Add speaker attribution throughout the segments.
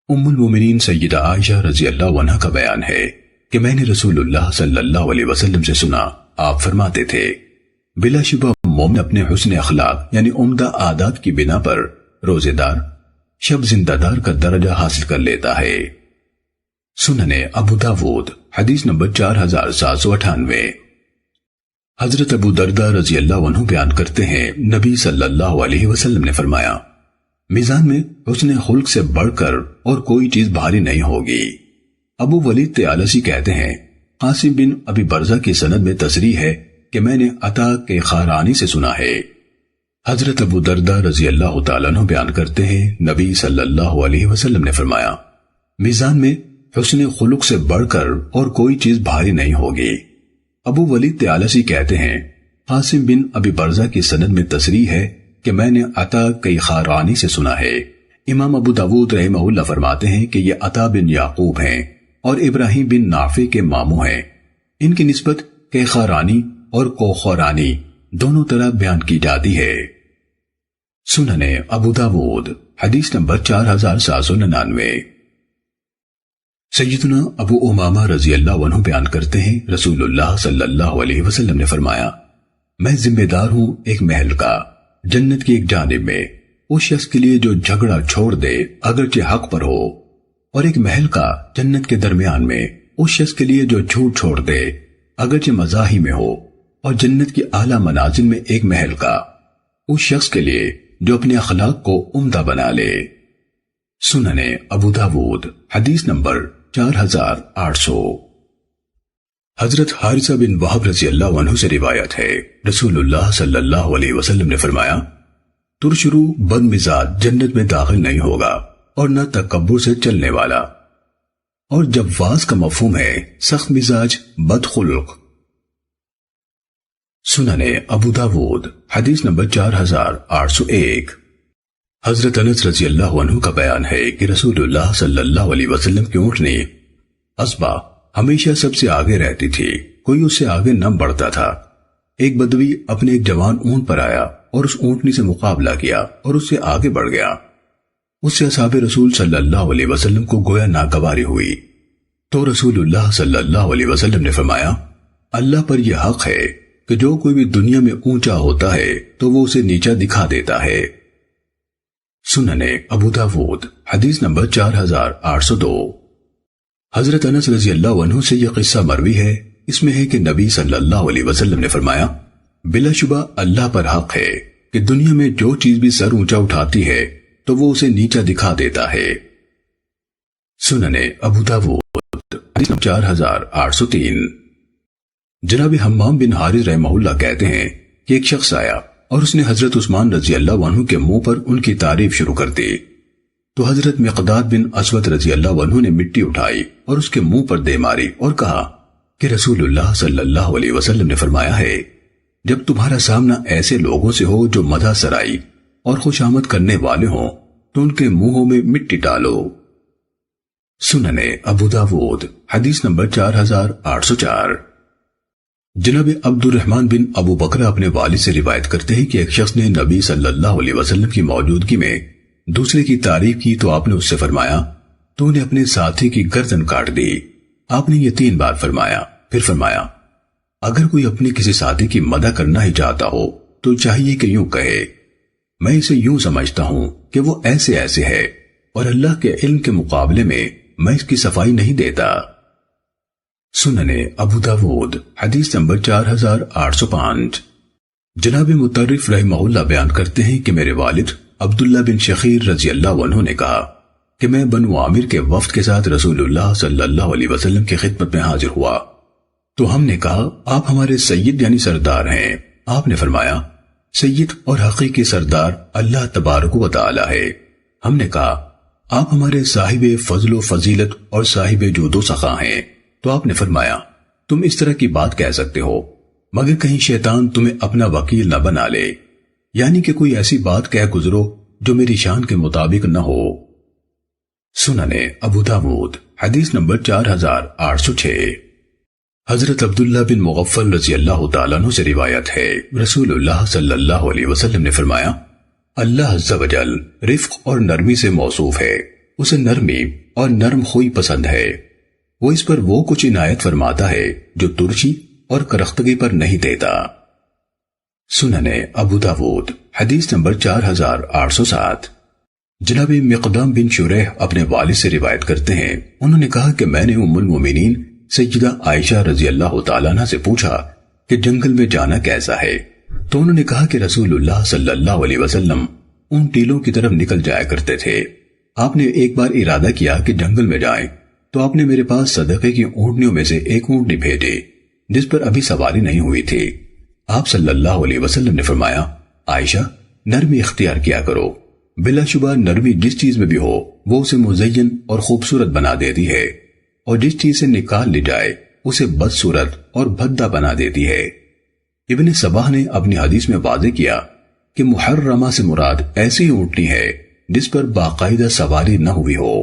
Speaker 1: ام المومنین سیدہ عائشہ رضی اللہ عنہ کا بیان ہے کہ میں نے رسول اللہ صلی اللہ علیہ وسلم سے سنا، آپ فرماتے تھے بلا شبہ مومن اپنے حسن اخلاق یعنی عمدہ عادات کی بنا پر روزے دار شب زندہ دار کا درجہ حاصل کر لیتا ہے۔ سنن ابو داود حدیث نمبر 4798۔ حضرت ابو دردہ رضی اللہ عنہ بیان کرتے ہیں نبی صلی اللہ علیہ وسلم نے فرمایا میزان میں حسن خلق سے بڑھ کر اور کوئی چیز بھاری نہیں ہوگی۔ ابو ولید طیالسی کہتے ہیں قاسم بن ابی برزہ کی سند میں تصریح ہے کہ میں نے عطا کے خارانی سے سنا ہے۔ حضرت ابو دردہ رضی اللہ تعالیٰ عنہ بیان کرتے ہیں نبی صلی اللہ علیہ وسلم نے فرمایا میزان میں حسن خلق سے بڑھ کر اور کوئی چیز بھاری نہیں ہوگی۔ ابو ولید طیالسی کہتے ہیں قاسم بن ابی برزہ کی سند میں تصریح ہے کہ میں نے عطا کی خارانی سے سنا ہے۔ امام ابو داود رحمہ اللہ فرماتے ہیں کہ یہ عطا بن یعقوب ہیں اور ابراہیم بن نافع کے ماموں ہیں۔ ان کی نسبت کیخارانی اور کوخورانی دونوں طرح بیان کی جاتی ہے۔ سنن ابو داود حدیث نمبر 4799۔ سیدنا ابو امامہ رضی اللہ عنہ بیان کرتے ہیں رسول اللہ صلی اللہ علیہ وسلم نے فرمایا میں ذمہ دار ہوں ایک محل کا جنت کی ایک جانب میں اس شخص کے لیے جو جھگڑا چھوڑ دے اگرچہ حق پر ہو، اور ایک محل کا جنت کے درمیان میں اس شخص کے لیے جو جھوٹ چھوڑ دے اگرچہ مزاحی میں ہو، اور جنت کی اعلیٰ منازل میں ایک محل کا اس شخص کے لیے جو اپنے اخلاق کو عمدہ بنا لے۔ سنن ابو داود حدیث نمبر 4800۔ حضرت حارثہ بن وہب رضی اللہ عنہ سے روایت ہے رسول اللہ صلی اللہ علیہ وسلم نے فرمایا ترشرو بد مزاج جنت میں داخل نہیں ہوگا اور نہ تکبر سے چلنے والا، اور جواز کا مفہوم ہے سخت مزاج بد خلق۔ سنن ابو داود حدیث نمبر 4801۔ حضرت انس رضی اللہ عنہ کا بیان ہے کہ رسول اللہ صلی اللہ علیہ وسلم کی اونٹنی اسبا ہمیشہ سب سے آگے رہتی تھی، کوئی اس سے آگے نہ بڑھتا تھا۔ ایک بدوی اپنے ایک جوان اونٹ پر آیا اور اس اونٹنی سے مقابلہ کیا اور اس سے آگے بڑھ گیا۔ اس سے اصحاب رسول صلی اللہ علیہ وسلم کو گویا ناگواری ہوئی، تو رسول اللہ صلی اللہ علیہ وسلم نے فرمایا اللہ پر یہ حق ہے کہ جو کوئی بھی دنیا میں اونچا ہوتا ہے تو وہ اسے نیچا دکھا دیتا ہے۔ سنن ابو داود حدیث نمبر 4802۔ حضرت انس رضی اللہ عنہ سے یہ قصہ مروی ہے، اس میں ہے کہ نبی صلی اللہ علیہ وسلم نے فرمایا بلا شبہ اللہ پر حق ہے کہ دنیا میں جو چیز بھی سر اونچا اٹھاتی ہے تو وہ اسے نیچا دکھا دیتا ہے۔ سنن ابو داود حدیث نمبر 4803۔ جناب حمام بن حارث رحمہ اللہ کہتے ہیں کہ ایک شخص آیا اور اس نے حضرت عثمان رضی اللہ عنہ کے منہ پر ان کی تعریف شروع کر دی، تو حضرت مقداد بن اسود رضی اللہ عنہ نے مٹی اٹھائی اور اس کے منہ پر دے ماری اور کہا کہ رسول اللہ صلی اللہ علیہ وسلم نے فرمایا ہے جب تمہارا سامنا ایسے لوگوں سے ہو جو مدح سرائی اور خوشامد کرنے والے ہوں تو ان کے منہوں میں مٹی ڈالو۔ سنن ابو داود حدیث نمبر 4804۔ جناب عبد الرحمن بن ابو بکرہ اپنے والد سے روایت کرتے ہیں کہ ایک شخص نے نبی صلی اللہ علیہ وسلم کی موجودگی میں دوسرے کی تعریف کی تو آپ نے اس سے فرمایا تو نے اپنے ساتھی کی گردن کاٹ دی۔ آپ نے یہ 3 بار فرمایا، پھر فرمایا اگر کوئی اپنے کسی ساتھی کی مدح کرنا ہی چاہتا ہو تو چاہیے کہ یوں کہے میں اسے یوں سمجھتا ہوں کہ وہ ایسے ایسے ہے، اور اللہ کے علم کے مقابلے میں اس کی صفائی نہیں دیتا۔ سنن ابو داود حدیث نمبر 4805۔ جناب مطرف رحمہ اللہ بیان کرتے ہیں کہ میرے والد عبداللہ بن شخیر رضی اللہ عنہ نے کہا کہ میں بنو عامر کے وفد کے ساتھ رسول اللہ صلی اللہ علیہ وسلم کی خدمت میں حاضر ہوا، تو ہم نے کہا آپ ہمارے سید یعنی سردار ہیں۔ آپ نے فرمایا سید اور حقیقی سردار اللہ تبارک و تعالی ہے۔ ہم نے کہا آپ ہمارے صاحب فضل و فضیلت اور صاحب جود و سخا ہیں، تو آپ نے فرمایا تم اس طرح کی بات کہہ سکتے ہو مگر کہیں شیطان تمہیں اپنا وکیل نہ بنا لے، یعنی کہ کوئی ایسی بات کہہ گزرو جو میری شان کے مطابق نہ ہو۔ سنن ابو داود حدیث نمبر 4806۔ حضرت عبداللہ بن مغفل رضی اللہ تعالیٰ عنہ سے روایت ہے رسول اللہ صلی اللہ علیہ وسلم نے فرمایا اللہ عز و جل رفق اور نرمی سے موصوف ہے، اسے نرمی اور نرم خوئی پسند ہے، وہ اس پر وہ کچھ عنایت فرماتا ہے جو ترشی اور کرختگی پر نہیں دیتا۔ سنن ابو داود حدیث نمبر 4807۔ جناب مقدام بن شریح اپنے والد سے روایت کرتے ہیں، انہوں نے کہا کہ میں نے ام المومنین سیدہ عائشہ رضی اللہ تعالیٰ عنہ سے پوچھا کہ جنگل میں جانا کیسا ہے، تو انہوں نے کہا کہ رسول اللہ صلی اللہ علیہ وسلم ان ٹیلوں کی طرف نکل جایا کرتے تھے۔ آپ نے ایک بار ارادہ کیا کہ جنگل میں جائیں تو آپ نے میرے پاس صدقے کی اونٹنیوں میں سے ایک اونٹنی بھیجی جس پر ابھی سواری نہیں ہوئی تھی۔ آپ صلی اللہ علیہ وسلم نے فرمایا، عائشہ نرمی اختیار کیا کرو، بلا شبہ نرمی جس چیز میں بھی ہو وہ اسے مزین اور خوبصورت بنا دیتی ہے، اور جس چیز سے نکال لی جائے اسے بدصورت اور بھدا بنا دیتی ہے۔ ابن صباح نے اپنی حدیث میں واضح کیا کہ محرمہ سے مراد ایسی اونٹنی ہے جس پر باقاعدہ سواری نہ ہوئی ہو۔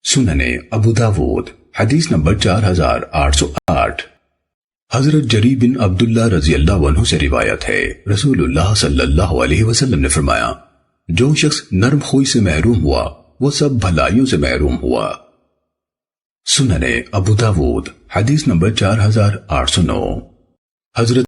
Speaker 1: سنن ابو داود حدیث نمبر 4808۔ حضرت جری بن عبداللہ رضی اللہ عنہ سے روایت ہے، رسول اللہ صلی اللہ علیہ وسلم نے فرمایا، جو شخص نرم خوئی سے محروم ہوا وہ سب بھلائیوں سے محروم ہوا۔ سنن ابو داود حدیث نمبر 4809۔ حضرت